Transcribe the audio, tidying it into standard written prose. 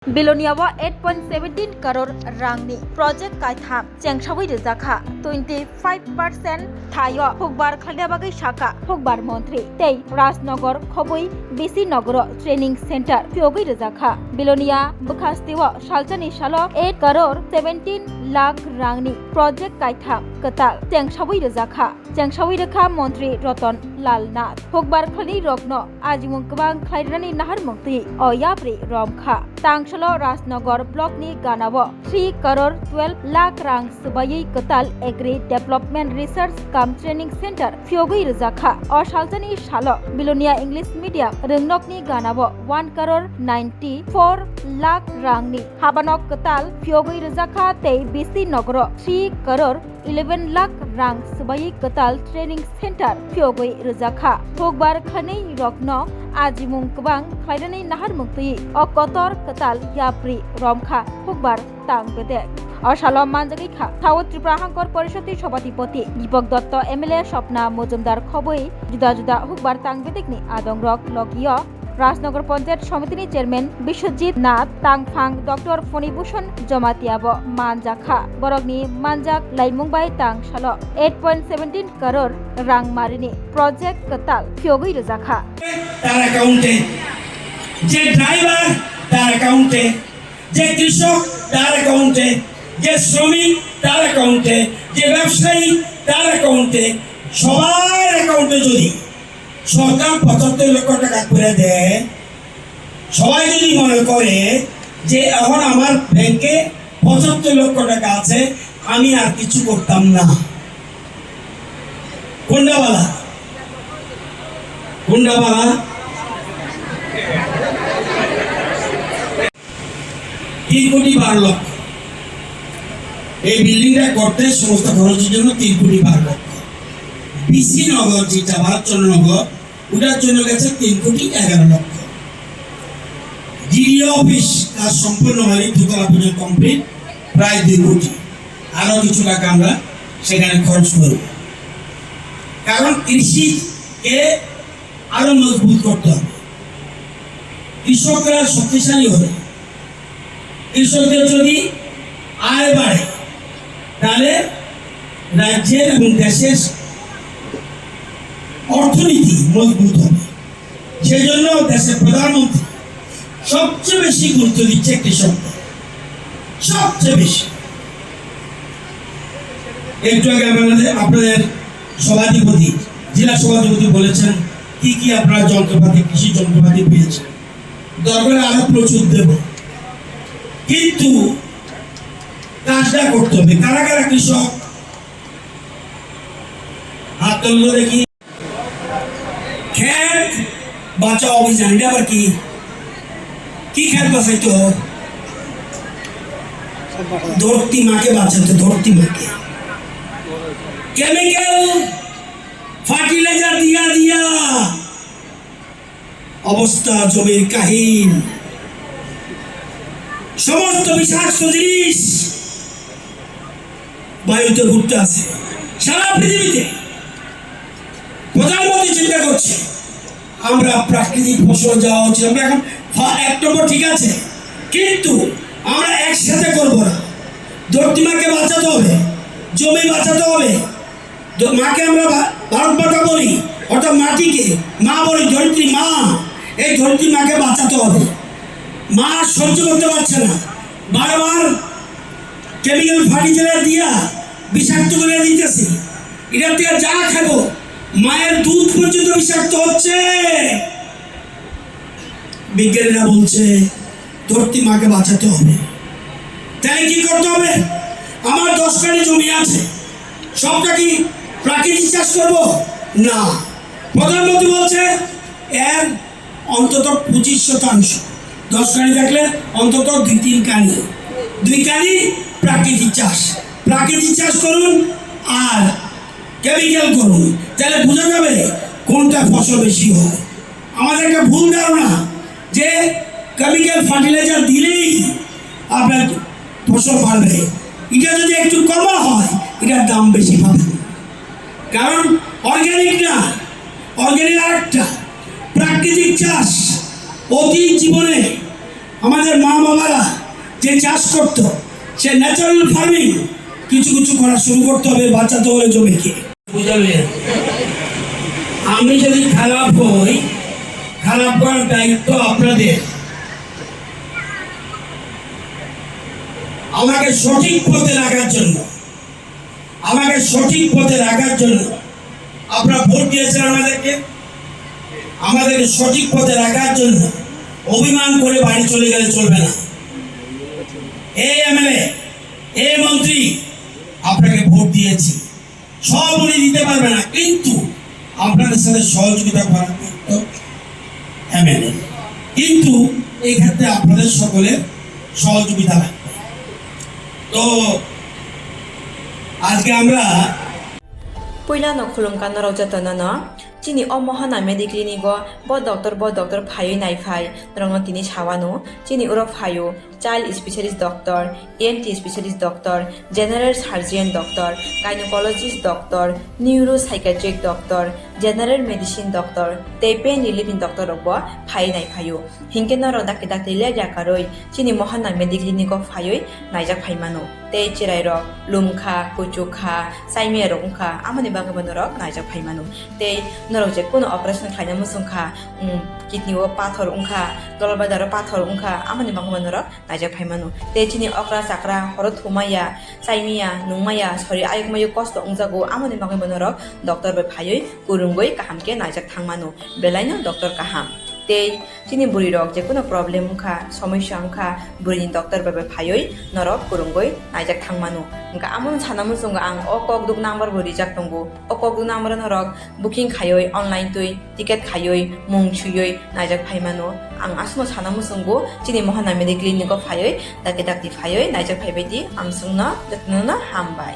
Biloniawa 8.17 crore rangni project kaitham chengsawi rizakha 25% thayo hukbar khalyabagai shaka hukbar montri tei Rajnagar khoboi BC Nagro training center phyogi rizakha Bilonia bukhastiwa salchani salo 8 crore 17 lakh rangni project kaitham katal chengsawi rizakha montri Ratan Lal Nath hukbar khali rokno ajimung kwbang khlairani nahar mukti oyapri romkha Tangshalo Rajnagar block ni ganabo 3 crore 12 lakh rang subayai katal agri development research cum training center phyogi rizakha o salchani salo Bilonia English medium ringnok ni ganabo 1 crore 94 lakh rang ni habanok katal phyogi rizakha tei BC Nagro 3 crore 11 lakh rang subayai katal training center phyogi rizakha hukbar khani rokno ajimung kwbang khlairani nahar mukti o kotor katal yapri romkha hukbar tangbedek অশালম মানজাগিখা থাও ত্রিপুরা হাঙ্কর পরিষদের সভাধিপতি Dipak Dutta MLA Swapna Majumdar খবই জুদা জুদা হুকবার তাংবেদিকনি আদংরক লগিয় রাজনগর পঞ্চায়েত সমিতিনি চেয়ারম্যান বিশ্বজিৎ নাথ তাংফাং ডক্টর ফণিভূষণ জমাতিয়াব মানজাখা বরগনি মানজাক লাইমুংবাই তাংশাল 8.17 crore রাং মারিনি প্রজেক্ট কতাল ফিয়োগই রজাখা তার অ্যাকাউন্টে যে ড্রাইভার তার অ্যাকাউন্টে যে কৃষক তার অ্যাকাউন্টে যে শ্রমিক তার অ্যাকাউন্টে যে ব্যবসায়ী তার অ্যাকাউন্টে সবার অ্যাকাউন্টে যদি সরকার 75 লক্ষ টাকা করে দেয় সবাই যদি মনে করে যে এখন আমার ব্যাংকে 75 লক্ষ টাকা আছে আমি আর কিছু করতাম না গুন্ডাবালা 3 কোটি 12 লক্ষ এই বিল্ডিংটা করতে সমস্ত খরচের জন্য 3 কোটি 12 লক্ষ বিসি নগর যেটা ভারতচন্দ্রনগর ওটার জন্য গেছে 3 কোটি 11 লক্ষ ডিডিও অফিস কাজ সম্পূর্ণ হয়নি দুতলা পর্যন্ত কমপ্লিট প্রায় 2 কোটি আরো কিছু টাকা আমরা সেখানে খরচ করব কারণ কৃষিকে আরো মজবুত করতে হবে কৃষকরা শক্তিশালী হবে কৃষকদের যদি আয় বাড়ে তাহলে রাজ্যের এবং দেশের অর্থনীতি মজবুত হবে সেজন্য দেশের প্রধানমন্ত্রী সবচেয়ে বেশি গুরুত্ব দিচ্ছে কৃষকদের সবচেয়ে বেশি একটু আগে আপনাদের সভাধিপতি জেলা সভাধিপতি বলেছেন কি কি আপনারা যন্ত্রপাতি কৃষি যন্ত্রপাতি পেয়েছেন দরকার আরো প্রচুর দেব কিন্তু কাজটা করতে হবে কারা কারা কৃষক হাত তুললো দেখি খেত বাঁচাও অভিযান এটা আবার কি খেত বাঁচাইতো ধরতি মাকে বাঁচাতে ধরতি মাকে কেমিক্যাল ফার্টিলাইজার দিয়া অবস্থা জমির কাহিল সমস্ত বিষাক্ত জিনিস বায়ুতে ঘুরতে আছে সারা পৃথিবীতে প্রধানমন্ত্রী চিন্তা করছে আমরা প্রাকৃতিক ফসল যাওয়া উচিত আমরা এখন 1 নম্বর ঠিক আছে কিন্তু আমরা একসাথে করব না ধরতি মাকে বাঁচাতে হবে জমি বাঁচাতে হবে মাকে আমরা ভারত মাতা বলি অর্থাৎ মাটিকে মা বলি ধরিত্রী মা এই ধরিত্রী মাকে বাঁচাতে হবে মা সহ্য করতে পারছে না বারবার কেমিক্যাল ফার্টিলাইজার দিয়া বিষাক্ত করে দিতেছি এটার থেকে যা খাবো মায়ের দুধ পর্যন্ত বিষাক্ত হচ্ছে বিজ্ঞানীরা বলছে ধরতি মাকে বাঁচাতে হবে তাই কি করতে হবে আমার 10 কাঠি জমি আছে সবটা কি প্রাকৃতিক চাষ করবো না প্রধানমন্ত্রী বলছে এর অন্তত 25% 10 কাঠি থাকলে অন্তত 2-3 কাঠি 2 কাঠি প্রাকৃতিক চাষ করুন আর কেমিক্যাল করুন তাহলে বোঝা যাবে কোনটা ফসল বেশি হয় আমাদের একটা ভুল ধারণা যে কেমিক্যাল ফার্টিলাইজার দিলেই আপনার ফসল বাড়বে এটা যদি একটু কম হয় এটার দাম বেশি পাবে কারণ অর্গানিক না অর্গানিক আরেকটা প্রাকৃতিক চাষ অতীত জীবনে আমাদের মা বাবারা যে চাষ করত, সে ন্যাচারাল ফার্মিং কিছু কিছু করা শুরু করতে হবে, বাঁচাতে হবে জমিকে। বুঝালেন? আমি যদি খারাপ হই, খারাপ করার দায়িত্ব আপনাদের। আমাকে সঠিক পথে রাখার জন্য, আপনারা ভোট দিয়েছেন আমাদেরকে সঠিক পথে রাখার জন্য। অভিমান করে বাড়ি চলে গেলে চলবে না। এই এমএলএ, এই মন্ত্রী, আপনাকে ভোট দিয়েছি, সব উনি দিতে পারবে না, কিন্তু আপনাদের সাথে সহযোগিতা করার এমএলএ, কিন্তু এই ক্ষেত্রে আপনাদের সকলের সহযোগিতা লাগবে। তো আজকে আমরা Puyla no khulumkan no rojatana no chini omohana mediclinigo bo doctor phayo nai phai rong tini chawano chini uro phayo child specialist doctor, ENT specialist doctor, general surgeon doctor, gynecologist doctor, neuropsychiatric doctor, general medicine doctor, te pain relieving doctor robo phai nai phayo hinke no ro dak le jakaroi chini mohana mediclinigo phayo naijak phaimano te chirai ro lumkha kuchukha saime rongkha amani bangabano ro naijak phaimano te norok je kono operation khaina musungkha kidney o pathor ungkha dolbadaro pathor ungkha amani bangabano ro naijak phaimano te chini okra sakra horo thumaya saimia nungmaya sori ayukmayu kosto ungjago amani bangabano ro doctor bai phayoi kurungoi kahamke naijak thangmano belaino doctor kaham te chini buri rok je kono problem ungkha সমস্যা ungkha burini doctor bai phayoi norok kurungoi naijak thangmano ungka amon sanamu sunga ang okok duk number buri jak tongo okok duk number norok booking khayoi online tui ticket khayoi mung chuyoi naijak phaimano ang asno sanamu sungo chini mohana medical clinic phayoi dake dakti phayoi naijak phaibaidi amsungna datnuna hambai